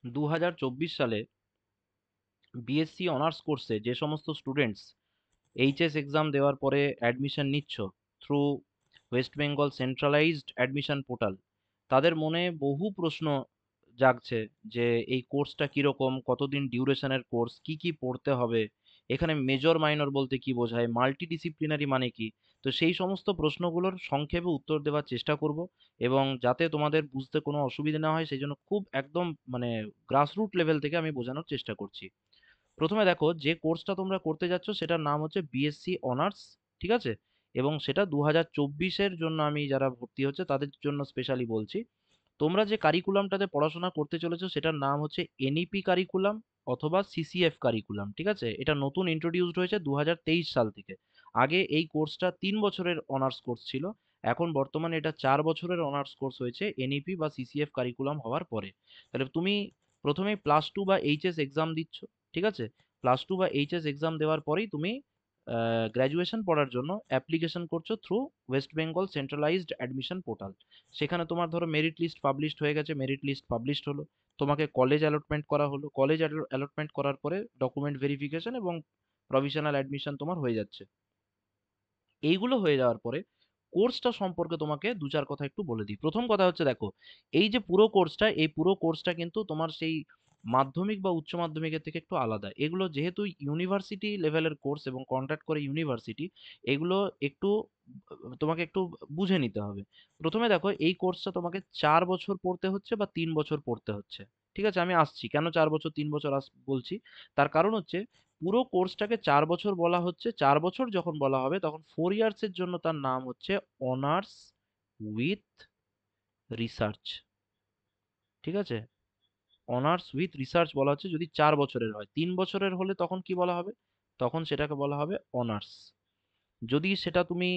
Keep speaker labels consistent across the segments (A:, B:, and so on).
A: 2024 সালে BSc honours কোর্সে যে সমস্ত স্টুডেন্টস এইচএস এক্সাম দেওয়ার পরে অ্যাডমিশন নিচ্ছ through West Bengal centralised admission portal, তাদের মনে বহু প্রশ্ন জাগছে যে এই কোর্সটা কীরকম, কতদিন ডিউরেশনের কোর্স, কি কি পড়তে হবে, এখানে মেজর মাইনর বলতে কি বোঝায়, মাল্টিডিসিপ্লিনারি মানে কি। তো সেই সমস্ত প্রশ্নগুলোর সংক্ষেপে উত্তর দেওয়ার চেষ্টা করব, এবং যাতে তোমাদের বুঝতে কোনো অসুবিধা না হয় সেই জন্য খুব একদম মানে গ্রাসরুট লেভেল থেকে আমি বোঝানোর চেষ্টা করছি। প্রথমে দেখো, যে কোর্সটা তোমরা করতে যাচ্ছ সেটার নাম হচ্ছে বিএসসি অনার্স, ঠিক আছে? এবং সেটা 2024-এর জন্য, আমি যারা ভর্তি হচ্ছে তাদের জন্য স্পেশালি বলছি। তোমরা যে কারিকুলামটাতে পড়াশোনা করতে চলেছো সেটার নাম হচ্ছে এনইপি কারিকুলাম অথবা সিসিএফ কারিকুলাম, ঠিক আছে? এটা নতুন ইন্ট্রোডিউসড হয়েছে 2023 সাল থেকে। আগে এই কোর্সটা 3 বছরের অনার্স কোর্স ছিল, এখন বর্তমানে এটা 4 বছরের অনার্স কোর্স হয়েছে এনইপি বা সিসিএফ কারিকুলাম হওয়ার পরে। তাহলে তুমি প্রথমেই +2 বা এইচএস এক্সাম দিচ্ছ, ঠিক আছে? +2 বা এইচএস এক্সাম দেওয়ার পরেই তুমি গ্র্যাজুয়েশন পড়ার জন্য অ্যাপ্লিকেশন করছো through West Bengal centralised admission portal. সেখানে তোমার ধরো মেরিট লিস্ট পাবলিশড হয়ে গেছে, মেরিট লিস্ট পাবলিশড হলো, তোমাকে কলেজ অ্যালটমেন্ট করা হলো, কলেজ অ্যালটমেন্ট করার পরে ডকুমেন্ট ভেরিফিকেশন এবং প্রভিশনাল অ্যাডমিশন তোমার হয়ে যাচ্ছে। এইগুলো হয়ে যাওয়ার পরে কোর্সটা সম্পর্কে তোমাকে দু চার কথা একটু বলে দিই। প্রথম কথা হচ্ছে, দেখো, এই যে পুরো কোর্সটা, এই পুরো কোর্সটা কিন্তু তোমার সেই মাধ্যমিক বা উচ্চ মাধ্যমিকের থেকে একটু আলাদা। এগুলো যেহেতু ইউনিভার্সিটি লেভেলের কোর্স এবং কন্ট্যাক্ট করে ইউনিভার্সিটি, এগুলো একটু তোমাকে একটু বুঝে নিতে হবে। প্রথমে দেখো, এই কোর্সটা তোমাকে 4 বছর পড়তে হচ্ছে বা 3 বছর পড়তে হচ্ছে, ঠিক আছে? আমি আসছি কেন 4 বছর 3 বছর বলছি। তার কারণ হচ্ছে, পুরো কোর্সটাকে 4 বছর বলা হচ্ছে। 4 বছর যখন বলা হবে তখন 4 ইয়ার্সের জন্য তার নাম হচ্ছে অনার্স উইথ রিসার্চ, ঠিক আছে? অনার্স উইথ রিসার্চ বলা হচ্ছে যদি 4 বছরের হয়। 3 বছরের হলে তখন কি বলা হবে? তখন সেটাকে বলা হবে অনার্স। যদি সেটা তুমি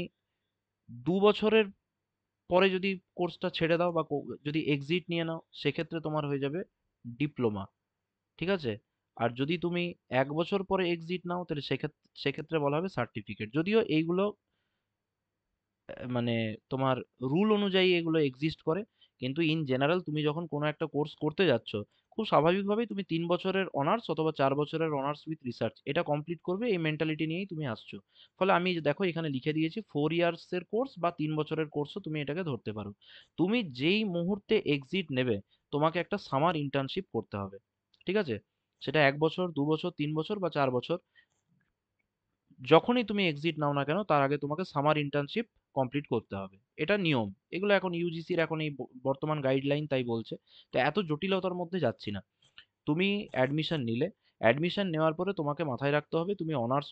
A: 2 বছরের পরে যদি কোর্সটা ছেড়ে দাও বা যদি এক্সিট নিয়ে নাও, সেক্ষেত্রে তোমার হয়ে যাবে ডিপ্লোমা, ঠিক আছে? আর যদি তুমি 1 বছর পরে এক্সিট নাও তাহলে সেক্ষেত্রে বলা হবে সার্টিফিকেট। যদিও এইগুলো মানে তোমার রুল অনুযায়ী এগুলো এক্সিস্ট করে, কিন্তু ইন জেনারেল তুমি যখন কোনো একটা কোর্স করতে যাচ্ছ, খুব স্বাভাবিকভাবেই তুমি 3 বছরের অনার্স অথবা 4 বছরের অনার্স উইথ রিসার্চ এটা কমপ্লিট করবে, এই মেন্টালিটি নিয়েই তুমি আসছো। ফলে আমি দেখো এখানে লিখে দিয়েছি 4 ইয়ার্সের কোর্স বা 3 বছরের কোর্সও তুমি এটাকে ধরতে পারো। তুমি যেই মুহূর্তে এক্সিট নেবে, তোমাকে একটা সামার ইন্টার্নশিপ করতে হবে, ঠিক আছে? সেটা 1 বছর, 2 বছর, 3 বছর বা 4 বছর, যখনই তুমি এক্সিট নাও না কেন তার আগে তোমাকে সামার ইন্টার্নশিপ কমপ্লিট করতে হবে। এটা নিয়ম। এগুলো এখন ইউজিসির এখন এই বর্তমান গাইডলাইন তাই বলছে। তো এত জটিলতার মধ্যে যাচ্ছি না। তুমি অ্যাডমিশন নিলে, অ্যাডমিশন নেওয়ার পরে তোমাকে মাথায় রাখতে হবে তুমি অনার্স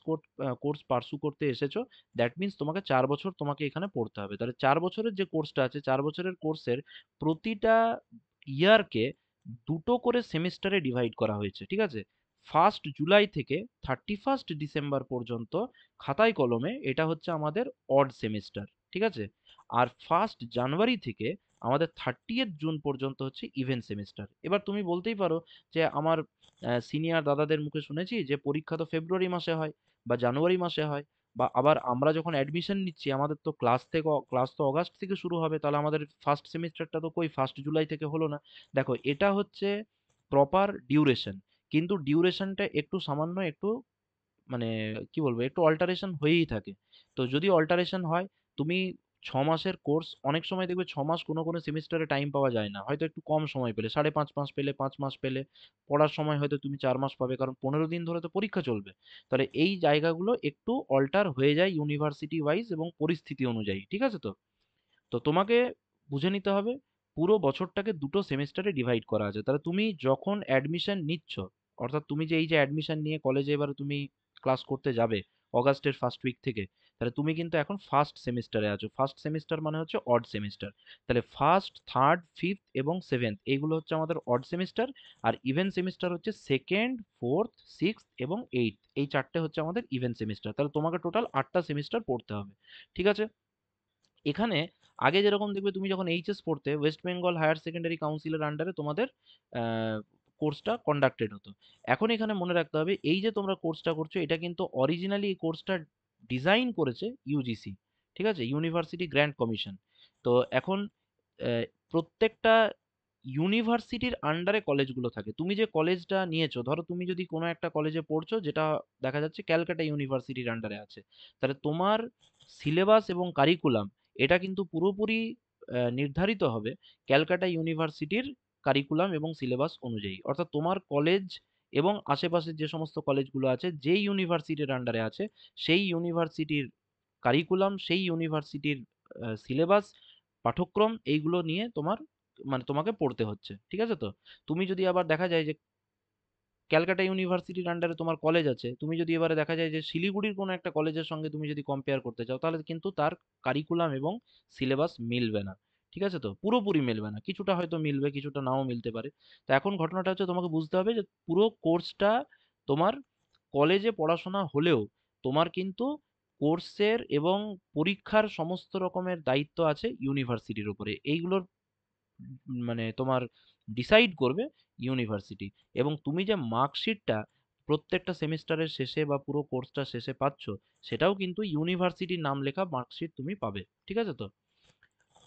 A: কোর্স পার্সু করতে এসেছো। দ্যাট মিন্স তোমাকে 4 বছর তোমাকে এখানে পড়তে হবে। তাহলে 4 বছরের যে কোর্সটা আছে, 4 বছরের কোর্সের প্রতিটা ইয়ারকে দুটো করে সেমিস্টারে ডিভাইড করা হয়েছে, ঠিক আছে? 1 জুলাই থেকে 31 ডিসেম্বর পর্যন্ত খাতায় কলমে এটা হচ্ছে আমাদের অড সেমিস্টার, ঠিক আছে? আর 1 জানুয়ারি থেকে আমাদের 30 জুন পর্যন্ত হচ্ছে ইভেন সেমিস্টার। এবার তুমি বলতেই পারো যে আমার সিনিয়র দাদাদের মুখে শুনেছি যে পরীক্ষা তো ফেব্রুয়ারি মাসে হয় বা জানুয়ারি মাসে হয়, বা আবার আমরা যখন অ্যাডমিশন নিচ্ছি আমাদের তো ক্লাস তো অগাস্ট থেকে শুরু হবে, তাহলে আমাদের ফার্স্ট সেমিস্টারটা তো কই 1 জুলাই থেকে হলো না। দেখো, এটা হচ্ছে প্রপার ডিউরেশন, কিন্তু ডিউরেশনটা একটু সামান্য একটু মানে কি বলবো, একটু অল্টারেশন হয়েই থাকে। তো যদি অল্টারেশন হয়, তুমি 6 মাসের কোর্স, অনেক সময় দেখবে 6 মাস কোনো কোনো সেমিস্টারে টাইম পাওয়া যায় না, হয়তো একটু কম সময় পেলে 5.5 মাস পেলে, 5 মাস পেলে, পড়ার সময় হয়তো তুমি 4 মাস পাবে, কারণ 15 দিন ধরে তো পরীক্ষা চলবে। তাহলে এই জায়গাগুলো একটু অল্টার হয়ে যায় ইউনিভার্সিটি ওয়াইজ এবং পরিস্থিতি অনুযায়ী, ঠিক আছে? তো তো তোমাকে বুঝে নিতে হবে পুরো বছরটাকে দুটো সেমিস্টারে ডিভাইড করা আছে। তাহলে তুমি যখন অ্যাডমিশন নিচ্ছ, অর্থাৎ তুমি যে এই যে অ্যাডমিশন নিয়ে কলেজে এবারে তুমি ক্লাস করতে যাবে অগাস্টের ফার্স্ট উইক থেকে, তাহলে তুমি কিন্তু এখন ফার্স্ট সেমিস্টারে আছো। ফার্স্ট সেমিস্টার মানে হচ্ছে অড সেমিস্টার। তাহলে ফার্স্ট, থার্ড, ফিফথ এবং সেভেন্থ এইগুলো হচ্ছে আমাদের অড সেমিস্টার। আর ইভেন সেমিস্টার হচ্ছে সেকেন্ড, ফোর্থ, সিক্সথ এবং এইট, এই চারটে হচ্ছে আমাদের ইভেন সেমিস্টার। তাহলে তোমাকে টোটাল 8টা সেমিস্টার পড়তে হবে, ঠিক আছে? এখানে আগে যেরকম দেখবে, তুমি যখন এইচএস পড়তে ওয়েস্ট বেঙ্গল হায়ার সেকেন্ডারি কাউন্সিলের আন্ডারে তোমাদের কোর্সটা কন্ডাক্টেড হতো। এখন এখানে মনে রাখতে হবে, এই যে তোমরা কোর্সটা করছো এটা কিন্তু অরিজিনালি এই কোর্সটা ডিজাইন করেছে ইউজিসি, ঠিক আছে? University grant commission. তো এখন প্রত্যেকটা ইউনিভার্সিটির আন্ডারে কলেজগুলো থাকে। তুমি যে কলেজটা নিয়েছো, ধরো তুমি যদি কোনো একটা কলেজে পড়ছো যেটা দেখা যাচ্ছে ক্যালকাটা ইউনিভার্সিটির আন্ডারে আছে, তাহলে তোমার সিলেবাস এবং কারিকুলাম এটা কিন্তু পুরোপুরি নির্ধারিত হবে ক্যালকাটা ইউনিভার্সিটির কারিকুলাম এবং সিলেবাস অনুযায়ী। অর্থাৎ তোমার কলেজ এবং আশেপাশের যে সমস্ত কলেজগুলো আছে যেই ইউনিভার্সিটির আন্ডারে আছে, সেই ইউনিভার্সিটির কারিকুলাম, সেই ইউনিভার্সিটির সিলেবাস, পাঠ্যক্রম এইগুলো নিয়ে তোমার মানে তোমাকে পড়তে হচ্ছে। ঠিক আছে তো? তুমি যদি আবার দেখা যায় যে ক্যালকাটা ইউনিভার্সিটির আন্ডারে তোমার কলেজ আছে, তুমি যদি এবারে দেখা যায় যে শিলিগুড়ির কোনো একটা কলেজের সঙ্গে তুমি যদি কম্পেয়ার করতে চাও, তাহলে কিন্তু তার কারিকুলাম এবং সিলেবাস মিলবে না। ঠিক আছে তো? পুরোপুরি মিলবে না। কিছুটা হয়তো মিলবে, কিছুটা নাও মিলতে পারে। তো এখন ঘটনাটা হচ্ছে তোমাকে বুঝতে হবে যে পুরো কোর্সটা তোমার কলেজে পড়াশোনা হলেও তোমার কিন্তু কোর্সের এবং পরীক্ষার সমস্ত রকমের দায়িত্ব আছে ইউনিভার্সিটির উপরে। এইগুলোর মানে তোমার ডিসাইড করবে ইউনিভার্সিটি। এবং তুমি যে মার্কশিটটা প্রত্যেকটা সেমিস্টারের শেষে বা পুরো কোর্সটা শেষে পাচ্ছ, সেটাও কিন্তু ইউনিভার্সিটির নাম লেখা মার্কশিট তুমি পাবে। ঠিক আছে তো?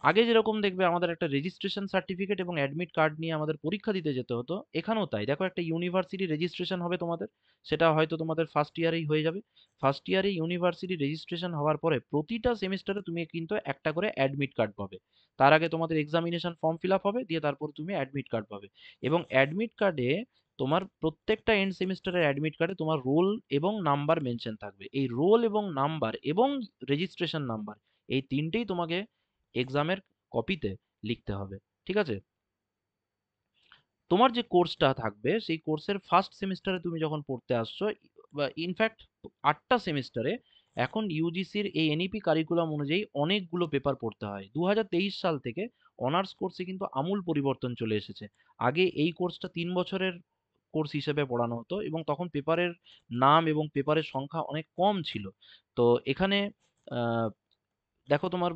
A: আগে যেরকম দেখবে আমাদের একটা রেজিস্ট্রেশন সার্টিফিকেট এবং অ্যাডমিট কার্ড নিয়ে আমাদের পরীক্ষা দিতে যেতে হতো, এখানেও তাই। দেখো একটা ইউনিভার্সিটি রেজিস্ট্রেশন হবে তোমাদের, সেটা হয়তো তোমাদের ফার্স্ট ইয়ারেই হয়ে যাবে। ফার্স্ট ইয়ারে ইউনিভার্সিটি রেজিস্ট্রেশন হওয়ার পরে প্রতিটা সেমিস্টারে তুমি কিন্তু একটা করে অ্যাডমিট কার্ড পাবে। তার আগে তোমাদের এক্সামিনেশন ফর্ম ফিল আপ হবে, দিয়ে তারপর তুমি অ্যাডমিট কার্ড পাবে। এবং অ্যাডমিট কার্ডে তোমার প্রত্যেকটা এন্ড সেমিস্টারের অ্যাডমিট কার্ডে তোমার রোল এবং নাম্বার মেনশন থাকবে। এই রোল এবং নাম্বার এবং রেজিস্ট্রেশন নাম্বার, এই তিনটেই তোমাকে এক্সামের কপিতে লিখতে হবে। ঠিক আছে? তোমার যে কোর্সটা থাকবে সেই কোর্সের ফার্স্ট সেমিস্টারে তুমি যখন পড়তে আসছো, বা ইনফ্যাক্ট 8টা সেমিস্টারে এখন ইউজিসির এই এনইপি কারিকুলাম অনুযায়ী অনেকগুলো পেপার পড়তে হয়। 2023 সাল থেকে অনার্স কোর্সে কিন্তু আমূল পরিবর্তন চলে এসেছে। আগে এই কোর্সটা 3 বছরের কোর্স হিসেবে পড়ানো হতো এবং তখন পেপারের নাম এবং পেপারের সংখ্যা অনেক কম ছিল। তো এখানে আহ, দেখো তোমার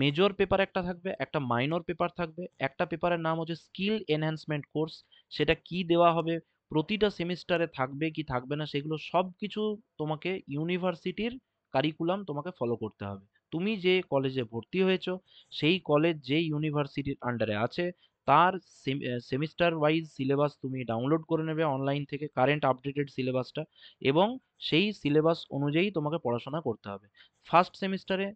A: মেজর পেপার একটা থাকবে, একটা মাইনর পেপার থাকবে, একটা পেপারের নাম হচ্ছে স্কিল এনহ্যান্সমেন্ট কোর্স। সেটা কি দেওয়া হবে, প্রতিটা সেমিস্টারে থাকবে কি থাকবে না, সেগুলো সব কিছু তোমাকে ইউনিভার্সিটির কারিকুলাম তোমাকে ফলো করতে হবে। তুমি যে কলেজে ভর্তি হয়েছো, সেই কলেজ যে ইউনিভার্সিটির আন্ডারে আছে, তার সেমিস্টার ওয়াইজ সিলেবাস তুমি ডাউনলোড করে নেবে অনলাইন থেকে, কারেন্ট আপডেটেড সিলেবাসটা, এবং সেই সিলেবাস অনুযায়ী তোমাকে পড়াশোনা করতে হবে। ফার্স্ট সেমিস্টারে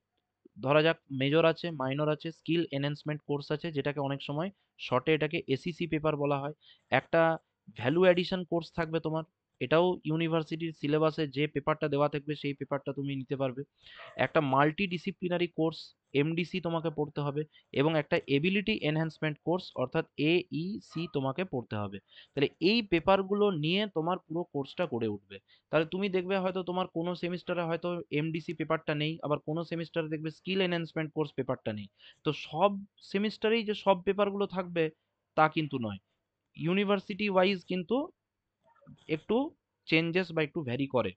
A: ধরা যাক মেজর আছে, মাইনর আছে, স্কিল এনহ্যান্সমেন্ট কোর্স আছে, যেটাকে অনেক সময় শর্টে এটাকে এসিসি পেপার বলা হয়। একটা ভ্যালু অ্যাডিশন কোর্স থাকবে তোমার, এটাও ইউনিভার্সিটির সিলেবাসে যে পেপারটা দেওয়া থাকবে সেই পেপারটা তুমি নিতে পারবে। একটা মাল্টি ডিসিপ্লিনারি কোর্স এমডিসি তোমাকে পড়তে হবে, এবং একটা এবিলিটি এনহ্যান্সমেন্ট কোর্স অর্থাৎ এইসি তোমাকে পড়তে হবে। তাহলে এই পেপারগুলো নিয়ে তোমার পুরো কোর্সটা গড়ে উঠবে। তাহলে তুমি দেখবে হয়তো তোমার কোনো সেমিস্টারে হয়তো এমডিসি পেপারটা নেই, আবার কোনো সেমিস্টারে দেখবে স্কিল এনহ্যান্সমেন্ট কোর্স পেপারটা নেই। তো সব সেমিস্টারেই যে সব পেপারগুলো থাকবে তা কিন্তু নয়। ইউনিভার্সিটি ওয়াইজ কিন্তু একটু চেঞ্জেস বা একটু ভ্যারি করে।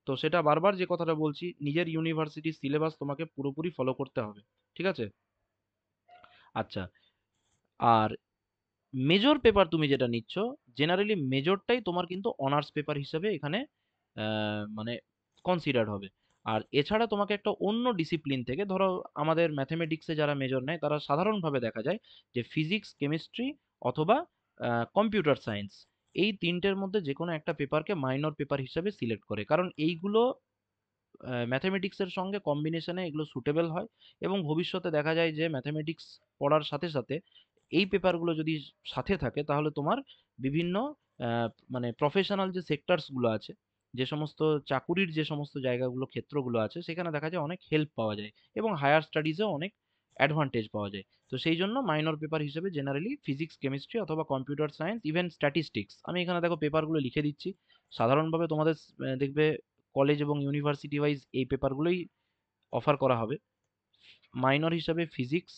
A: তো সেটা বারবার যে কথাটা বলছি, নিজের ইউনিভার্সিটির সিলেবাস তোমাকে পুরোপুরি ফলো করতে হবে। ঠিক আছে? আচ্ছা। আর মেজর পেপার তুমি যেটা নিচ্ছ, জেনারেলি মেজরটাই তোমার কিন্তু অনার্স পেপার হিসেবে এখানে মানে কনসিডার হবে। আর এছাড়া তোমাকে একটা অন্য ডিসিপ্লিন থেকে, ধরো আমাদের ম্যাথমেটিক্সে যারা মেজর নেয় তারা সাধারণভাবে দেখা যায় যে ফিজিক্স, কেমিস্ট্রি অথবা কম্পিউটার সায়েন্স, এই তিনটের মধ্যে যে কোনো একটা পেপারকে মাইনর পেপার হিসেবে সিলেক্ট করে, কারণ এইগুলো ম্যাথমেটিক্সের সঙ্গে কম্বিনেশনে এগুলো সুটেবল হয়। এবং ভবিষ্যতে দেখা যায় যে ম্যাথমেটিক্স পড়ার সাথে সাথে এই পেপারগুলো যদি সাথে থাকে, তাহলে তোমার বিভিন্ন মানে প্রফেশনাল যে সেক্টরসগুলো আছে, যে সমস্ত চাকুরির যে সমস্ত জায়গাগুলো, ক্ষেত্রগুলো আছে, সেখানে দেখা যায় অনেক হেল্প পাওয়া যায় এবং হায়ার স্টাডিজেও অনেক অ্যাডভান্টেজ পাওয়া যায়। তো সেই জন্য মাইনর পেপার হিসেবে জেনারেলি ফিজিক্স, কেমিস্ট্রি অথবা কম্পিউটার সায়েন্স, ইভেন স্ট্যাটিস্টিক্স, আমি এখানে দেখো পেপারগুলো লিখে দিচ্ছি। সাধারণভাবে তোমাদের দেখবে কলেজ এবং ইউনিভার্সিটি ওয়াইজ এই পেপারগুলোই অফার করা হবে। মাইনর হিসাবে ফিজিক্স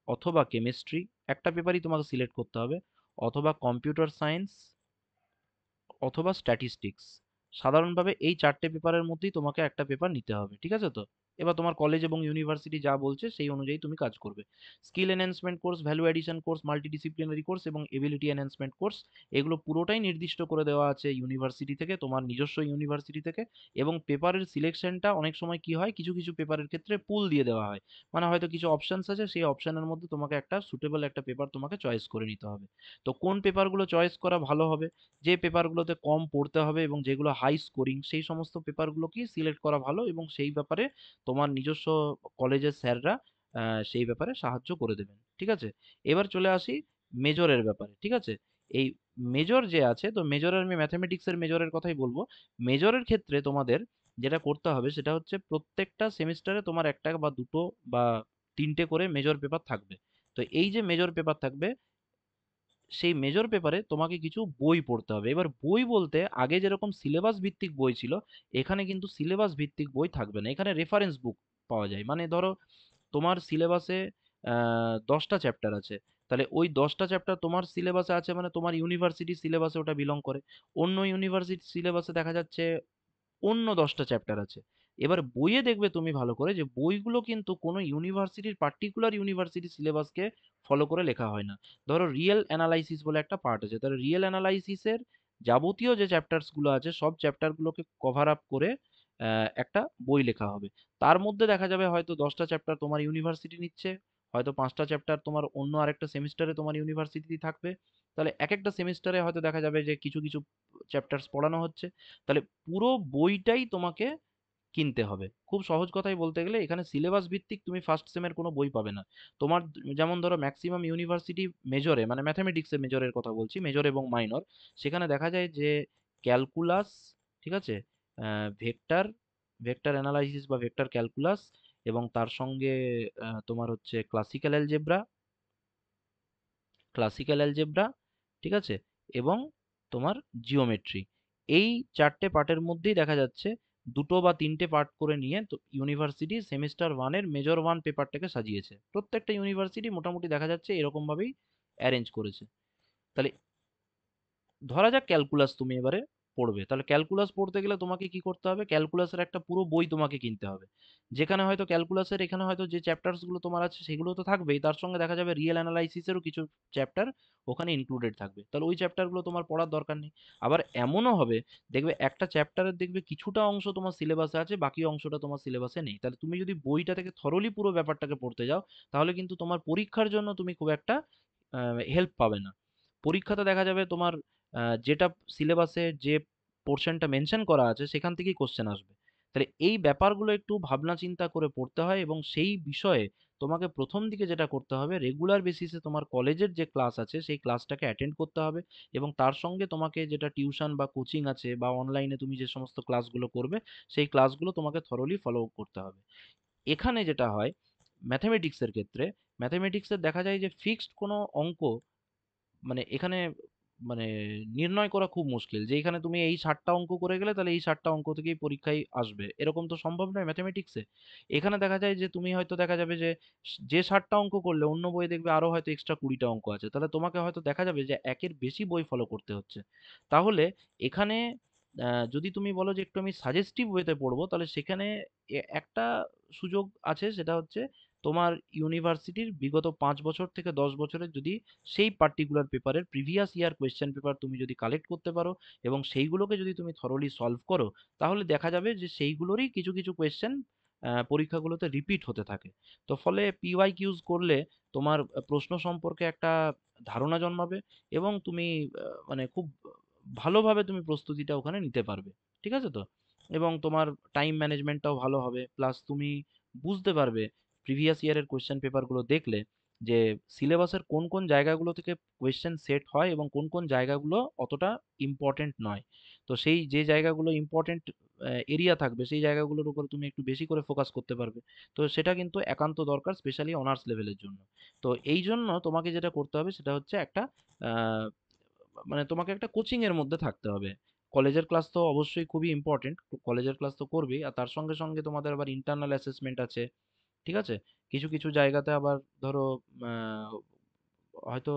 A: অথবা কেমিস্ট্রি একটা পেপারই তোমাকে সিলেক্ট করতে হবে, অথবা কম্পিউটার সায়েন্স অথবা স্ট্যাটিস্টিক্স। সাধারণভাবে এই চারটে পেপারের মধ্যেই তোমাকে একটা পেপার নিতে হবে। ঠিক আছে তো? এবার তোমার কলেজ এবং ইউনিভার্সিটি যা বলছে সেই অনুযায়ী তুমি কাজ করবে। Skill enhancement course, value addition course, multidisciplinary course এবং এবিলিটি এনহ্যান্সমেন্ট কোর্স, এগুলো পুরোটাই নির্দিষ্ট করে দেওয়া আছে ইউনিভার্সিটি থেকে, তোমার নিজস্ব ইউনিভার্সিটি থেকে। এবং পেপারের সিলেকশনটা অনেক সময় কি হয়, কিছু কিছু পেপারের ক্ষেত্রে পুল দিয়ে দেওয়া হয়, মানে হয়তো কিছু অপশনস আছে, সেই অপশনের মধ্যে তোমাকে একটা সুটেবল একটা পেপার তোমাকে চয়েস করে নিতে হবে। তো কোন পেপারগুলো চয়েস করা ভালো হবে, যে পেপারগুলোতে কম পড়তে হবে এবং যেগুলো হাই স্কোরিং, সেই সমস্ত পেপারগুলোকেই সিলেক্ট করা ভালো, এবং সেই ব্যাপারে তোমার নিজস্ব কলেজের স্যাররা সেই ব্যাপারে সাহায্য করে দেবেন। ঠিক আছে? এবার চলে আসি মেজরের ব্যাপারে। ঠিক আছে? এই মেজর যে আছে, তো মেজরের, আমি ম্যাথমেটিক্সের মেজরের কথাই বলবো। মেজরের ক্ষেত্রে তোমাদের যেটা করতে হবে সেটা হচ্ছে প্রত্যেকটা সেমিস্টারে তোমার একটা বা দুটো বা তিনটে করে মেজর পেপার থাকবে। তো এই যে মেজর পেপার থাকবে, সেই মেজর পেপারে তোমাকে কিছু বই পড়তে হবে। এবার বই বলতে আগে যেরকম সিলেবাস ভিত্তিক বই ছিল, এখানে কিন্তু সিলেবাস ভিত্তিক বই থাকবে না, এখানে রেফারেন্স বুক পাওয়া যায়। মানে ধরো তোমার সিলেবাসে 10টা চ্যাপ্টার আছে, তাহলে ওই 10টা চ্যাপ্টার তোমার সিলেবাসে আছে, মানে তোমার ইউনিভার্সিটি সিলেবাসে ওটা বিলং করে। অন্য ইউনিভার্সিটি সিলেবাসে দেখা যাচ্ছে অন্য 10টা চ্যাপ্টার আছে। এবার বইয়ে দেখবে তুমি ভালো করে যে বইগুলো কিন্তু কোনো ইউনিভার্সিটির, পার্টিকুলার ইউনিভার্সিটির সিলেবাসকে ফলো করে লেখা হয় না। ধরো রিয়েল অ্যানালাইসিস বলে একটা পার্ট আছে, তাহলে রিয়েল অ্যানালাইসিসের যাবতীয় যে চ্যাপ্টার্সগুলো আছে সব চ্যাপ্টারগুলোকে কভার আপ করে একটা বই লেখা হবে। তার মধ্যে দেখা যাবে হয়তো 10টা চ্যাপ্টার তোমার ইউনিভার্সিটি নিচ্ছে, হয়তো 5টা চ্যাপ্টার তোমার অন্য আরেকটা সেমিস্টারে তোমার ইউনিভার্সিটি থাকবে। তাহলে এক একটা সেমিস্টারে হয়তো দেখা যাবে যে কিছু কিছু চ্যাপ্টার্স পড়ানো হচ্ছে। তাহলে পুরো বইটাই তোমাকে কিনতে হবে। খুব সহজ কথায় বলতে গেলে এখানে সিলেবাস ভিত্তিক তুমি ফার্স্ট সেমের কোনো বই পাবে না। তোমার যেমন ধরো ম্যাক্সিমাম ইউনিভার্সিটি মেজরে, মানে ম্যাথামেটিক্সের মেজরের কথা বলছি, মেজর এবং মাইনর, সেখানে দেখা যায় যে ক্যালকুলাস, ঠিক আছে, ভেক্টর, ভেক্টর অ্যানালাইসিস বা ভেক্টর ক্যালকুলাস, এবং তার সঙ্গে তোমার হচ্ছে ক্লাসিক্যাল অ্যালজেব্রা, ক্লাসিক্যাল অ্যালজেব্রা, ঠিক আছে, এবং তোমার জিওমেট্রি। এই 4টে পার্টের মধ্যেই দেখা যাচ্ছে দুটো বা তিনটে পার্ট করে নিয়ে তো ইউনিভার্সিটি সেমিস্টার ওয়ানের মেজর ওয়ান পেপারটাকে সাজিয়েছে। প্রত্যেকটা ইউনিভার্সিটি মোটামুটি দেখা যাচ্ছে এরকমভাবেই অ্যারেঞ্জ করেছে। তাহলে ধরা যাক ক্যালকুলাস তুমি এবারে পড়বে, তাহলে ক্যালকুলাস পড়তে গেলে তোমাকে কি করতে হবে, ক্যালকুলাসের একটা পুরো বই তোমাকে কিনতে হবে, যেখানে হয়তো ক্যালকুলাসের এখানে হয়তো যে চ্যাপ্টার্স গুলো তোমার আছে সেগুলো তো থাকবেই, তার সঙ্গে দেখা যাবে রিয়েল অ্যানালাইসিসেরও কিছু চ্যাপ্টার ওখানে ইনক্লুডেড থাকবে, তাহলে ওই চ্যাপ্টারগুলো তোমার পড়ার দরকার নেই। আবার এমনও হবে, দেখবে একটা চ্যাপ্টারের দেখবে কিছুটা অংশ তোমার সিলেবাসে আছে, বাকি অংশটা তোমার সিলেবাসে নেই, তাহলে তুমি যদি বইটা থেকে থরলি পুরো ব্যাপারটাকে পড়তে যাও, তাহলে কিন্তু তোমার পরীক্ষার জন্য তুমি খুব একটা হেল্প পাবে না। পরীক্ষাতে দেখা যাবে তোমার যেটা সিলেবাসে যে পোর্শনটা মেনশন করা আছে সেখান থেকেই কোশ্চেন আসবে। তাহলে এই ব্যাপারগুলো একটু ভাবনা চিন্তা করে পড়তে হয়, এবং সেই বিষয়ে তোমাকে প্রথম দিকে যেটা করতে হবে, রেগুলার বেসিসে তোমার কলেজের যে ক্লাস আছে সেই ক্লাসটাকে অ্যাটেন্ড করতে হবে, এবং তার সঙ্গে তোমাকে যেটা টিউশন বা কোচিং আছে বা অনলাইনে তুমি যে সমস্ত ক্লাসগুলো করবে সেই ক্লাসগুলো তোমাকে থরলি ফলো করতে হবে। এখানে যেটা হয় ম্যাথমেটিক্সের ক্ষেত্রে, ম্যাথমেটিক্সের দেখা যায় যে ফিক্সড কোনো অঙ্ক, মানে এখানে মানে নির্ণয় করা খুব মুশকিল যে এখানে তুমি এই 60টা অঙ্ক করে গেলে তাহলে এই 60টা অঙ্ক থেকেই পরীক্ষায় আসবে, এরকম তো সম্ভব নয় ম্যাথমেটিক্সে। এখানে দেখা যায় যে তুমি হয়তো দেখা যাবে যে যে 60টা অঙ্ক করলে অন্য বইয়ে দেখবে আরো হয়তো এক্সট্রা 20টা অঙ্ক আছে, তাহলে তোমাকে হয়তো দেখা যাবে যে একের বেশি বই ফলো করতে হচ্ছে। তাহলে এখানে যদি তুমি বলো যে একটু আমি সাজেস্টিভ ওয়েতে পড়বো, তাহলে সেখানে একটা সুযোগ আছে, সেটা হচ্ছে তোমার ইউনিভার্সিটির বিগত 5 বছর থেকে 10 বছরের যদি সেই পার্টিকুলার পেপারের প্রিভিয়াস ইয়ার কোয়েশ্চেন পেপার তুমি যদি কালেক্ট করতে পারো এবং সেইগুলোকে যদি তুমি থরলি সলভ করো, তাহলে দেখা যাবে যে সেইগুলোরই কিছু কিছু কোয়েশ্চেন পরীক্ষাগুলোতে রিপিট হতে থাকে। তো ফলে পিওয়াই কিউজ করলে তোমার প্রশ্ন সম্পর্কে একটা ধারণা জন্মাবে, এবং তুমি মানে খুব ভালোভাবে তুমি প্রস্তুতিটা ওখানে নিতে পারবে। ঠিক আছে তো? এবং তোমার টাইম ম্যানেজমেন্টটাও ভালো হবে, প্লাস তুমি বুঝতে পারবে প্রিভিয়াস ইয়ারের কোয়েশ্চেন পেপারগুলো দেখলে যে সিলেবাসের কোন কোন জায়গাগুলো থেকে কোয়েশ্চেন সেট হয় এবং কোন কোন জায়গাগুলো অতটা ইম্পর্টেন্ট নয়। তো সেই যে জায়গাগুলো ইম্পর্টেন্ট এরিয়া থাকবে সেই জায়গাগুলোর উপর তুমি একটু বেশি করে ফোকাস করতে পারবে। তো সেটা কিন্তু একান্ত দরকার, স্পেশালি অনার্স লেভেলের জন্য। তো এই জন্য তোমাকে যেটা করতে হবে সেটা হচ্ছে একটা আহ, মানে তোমাকে একটা কোচিং এর মধ্যে থাকতে হবে। কলেজের ক্লাস তো অবশ্যই খুবই ইম্পর্টেন্ট, কলেজের ক্লাস তো করবেই, আর তার সঙ্গে সঙ্গে তোমাদের আবার ইন্টারনাল অ্যাসেসমেন্ট আছে। ঠিক আছে? কিছু কিছু জায়গাতে আবার ধরো আহ, হয়তো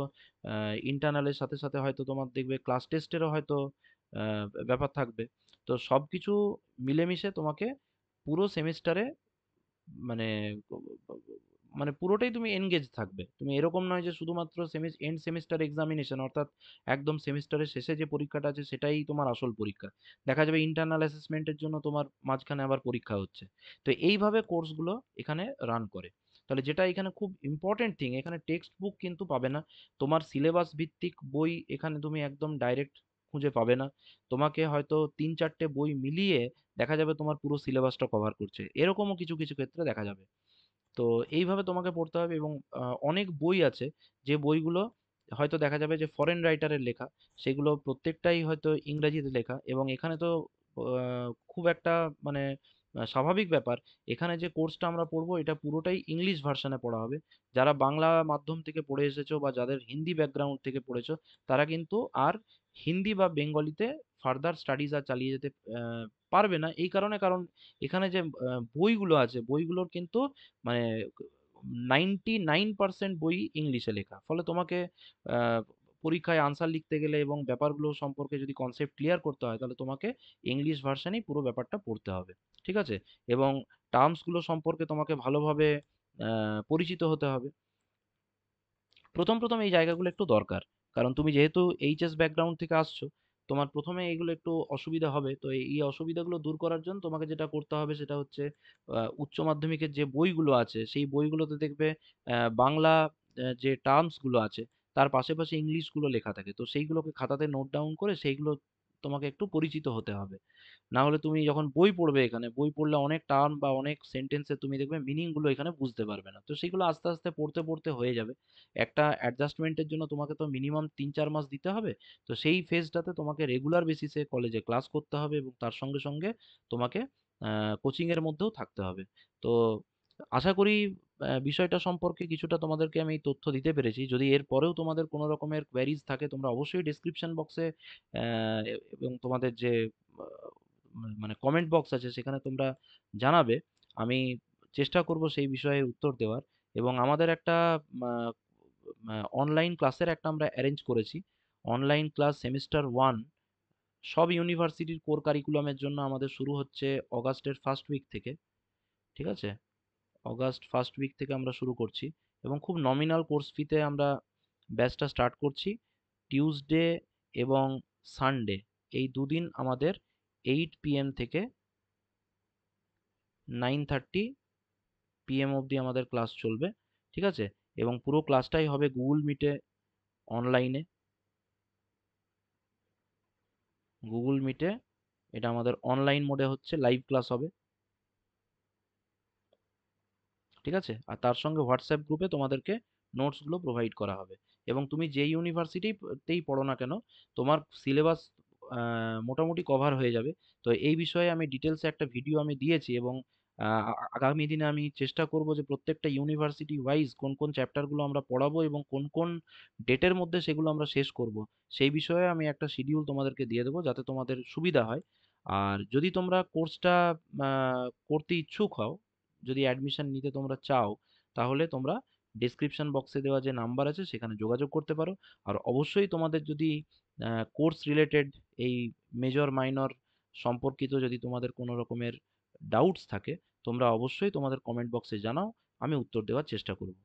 A: ইন্টারনালের সাথে সাথে হয়তো তোমার দেখবে ক্লাস টেস্টেরও হয়তো ব্যাপার থাকবে। তো সবকিছু মিলেমিশে তোমাকে পুরো সেমিস্টারে মানে মানে পুরোটাই তুমি এনগেজ থাকবে। তুমি এরকম নয় যে শুধুমাত্র এন্ড সেমিস্টার এক্সামিনেশন, অর্থাৎ একদম সেমিস্টারের শেষে যে পরীক্ষাটা আছে সেটাই তোমার আসল পরীক্ষা। দেখা যাবে ইন্টারনাল অ্যাসেসমেন্টের জন্য তোমার মাঝখানে আবার পরীক্ষা হচ্ছে। তো এইভাবে কোর্সগুলো এখানে রান করে। তাহলে যেটা এখানে খুব ইম্পর্টেন্ট থিং, এখানে টেক্সট বুক কিন্তু পাবে না। তোমার সিলেবাস ভিত্তিক বই এখানে তুমি একদম ডাইরেক্ট খুঁজে পাবে না। তোমাকে হয়তো ৩-৪টে বই মিলিয়ে দেখা যাবে তোমার পুরো সিলেবাসটা কভার করছে। এরকমও কিছু, কিছু ক্ষেত্রে দেখা যাবে। তো এইভাবে তোমাকে পড়তে হবে এবং অনেক বই আছে যে বইগুলো হয়তো দেখা যাবে যে ফরেন রাইটারের লেখা, সেগুলো প্রত্যেকটাই হয়তো ইংরেজিতে লেখা এবং এখানে তো খুব একটা মানে স্বাভাবিক ব্যাপার। এখানে যে কোর্সটা আমরা পড়বো এটা পুরোটাই ইংলিশ ভার্সনে পড়া হবে। যারা বাংলা মাধ্যম থেকে পড়ে এসেছো বা যাদের হিন্দি ব্যাকগ্রাউন্ড থেকে পড়েছো, তারা কিন্তু আর হিন্দি বা বেঙ্গলিতে ফার্দার স্টাডিজ আর চালিয়ে যেতে আহ, পারবে না। এই কারণে, কারণ এখানে যে বইগুলো আছে বইগুলোর কিন্তু মানে 99% বই ইংলিশে লেখা। ফলে তোমাকে আহ, পরীক্ষায় আনসার লিখতে গেলে এবং ব্যাপারগুলো সম্পর্কে যদি কনসেপ্ট ক্লিয়ার করতে হয় তাহলে তোমাকে ইংলিশ ভার্সানেই পুরো ব্যাপারটা পড়তে হবে। ঠিক আছে? এবং টার্মসগুলো সম্পর্কে তোমাকে ভালোভাবে পরিচিত হতে হবে। প্রথম এই জায়গাগুলো একটু দরকার। কারণ তুমি যেহেতু এইচএস ব্যাকগ্রাউন্ড থেকে আসছো, তোমার প্রথমে এগুলো একটু অসুবিধা হবে। তো এই অসুবিধাগুলো দূর করার জন্য তোমাকে যেটা করতে হবে সেটা হচ্ছে উচ্চ মাধ্যমিকের যে বইগুলো আছে সেই বইগুলোতে দেখবে বাংলা যে টার্মসগুলো আছে তার পাশে ইংলিশগুলো লেখা থাকে। তো সেইগুলোকে খাতাতে নোট ডাউন করে সেইগুলো তোমাকে একটু পরিচিত হতে হবে। না হলে তুমি যখন বই পড়বে, এখানে বই পড়লে অনেক টার্ম বা অনেক সেন্টেন্সের তুমি দেখবে মিনিং গুলো এখানে বুঝতে পারবে না। তো সেগুলো আস্তে আস্তে পড়তে পড়তে হয়ে যাবে। একটা অ্যাডজাস্টমেন্টের জন্য তোমাকে তো মিনিমাম ৩-৪ মাস দিতে হবে। তো সেই ফেজটাতে তোমাকে রেগুলার বেসিসে কলেজে ক্লাস করতে হবে এবং তার সঙ্গে সঙ্গে তোমাকে কোচিং এর মধ্যেও থাকতে হবে। তো আশা করি বিষয়টা সম্পর্কে কিছুটা তোমাদেরকে আমি তথ্য দিতে পেরেছি। যদি এর পরেও তোমাদের কোনো রকমের কোয়েরিজ থাকে তোমরা অবশ্যই ডেসক্রিপশন বক্সে এবং তোমাদের যে মানে কমেন্ট বক্স আছে সেখানে তোমরা জানাবে। আমি চেষ্টা করব সেই বিষয়ে উত্তর দেওয়ার। এবং আমাদের একটা অনলাইন ক্লাসের একটা আমরা অ্যারেঞ্জ করেছি। অনলাইন ক্লাস সেমিস্টার 1 সব ইউনিভার্সিটির কোর কারিকুলামের জন্য আমাদের শুরু হচ্ছে অগাস্টের ফার্স্ট উইক থেকে। ঠিক আছে? অগাস্ট ফার্স্ট উইক থেকে আমরা শুরু করছি এবং খুব নমিনাল কোর্স ফিতে আমরা ব্যাচটা স্টার্ট করছি। টিউসডে এবং সানডে এই দুদিন আমাদের 8 PM থেকে 9:30 PM অবধি আমাদের ক্লাস চলবে। ঠিক আছে? এবং পুরো ক্লাসটাই হবে গুগল মিটে, অনলাইনে। গুগল মিটে এটা আমাদের অনলাইন মোডে হচ্ছে, লাইভ ক্লাস হবে। ঠিক আছে? আর তার সঙ্গে হোয়াটসঅ্যাপ গ্রুপে তোমাদেরকে নোটসগুলো প্রোভাইড করা হবে। এবং তুমি যেই ইউনিভার্সিটিতেই পড়ো না কেন, তোমার সিলেবাস মোটামুটি কভার হয়ে যাবে। তো এই বিষয়ে আমি ডিটেলসে একটা ভিডিও আমি দিয়েছি এবং আগামী দিনে আমি চেষ্টা করব যে প্রত্যেকটা ইউনিভার্সিটি ওয়াইজ কোন কোন চ্যাপ্টারগুলো আমরা পড়াবো এবং কোন কোন ডেটের মধ্যে সেগুলো আমরা শেষ করব, সেই বিষয়ে আমি একটা শিডিউল তোমাদেরকে দিয়ে দেবো যাতে তোমাদের সুবিধা হয়। আর যদি তোমরা কোর্সটা করতে ইচ্ছুক হও, যদি অ্যাডমিশন নিতে তোমরা চাও, তাহলে তোমরা ডেসক্রিপশন বক্সে দেওয়া যে নাম্বার আছে সেখানে যোগাযোগ করতে পারো। আর অবশ্যই তোমাদের যদি কোর্স রিলেটেড এই মেজর মাইনর সম্পর্কিত যদি তোমাদের কোনো রকমের ডাউটস থাকে, তোমরা অবশ্যই তোমাদের কমেন্ট বক্সে জানাও, আমি উত্তর দেওয়ার চেষ্টা করব।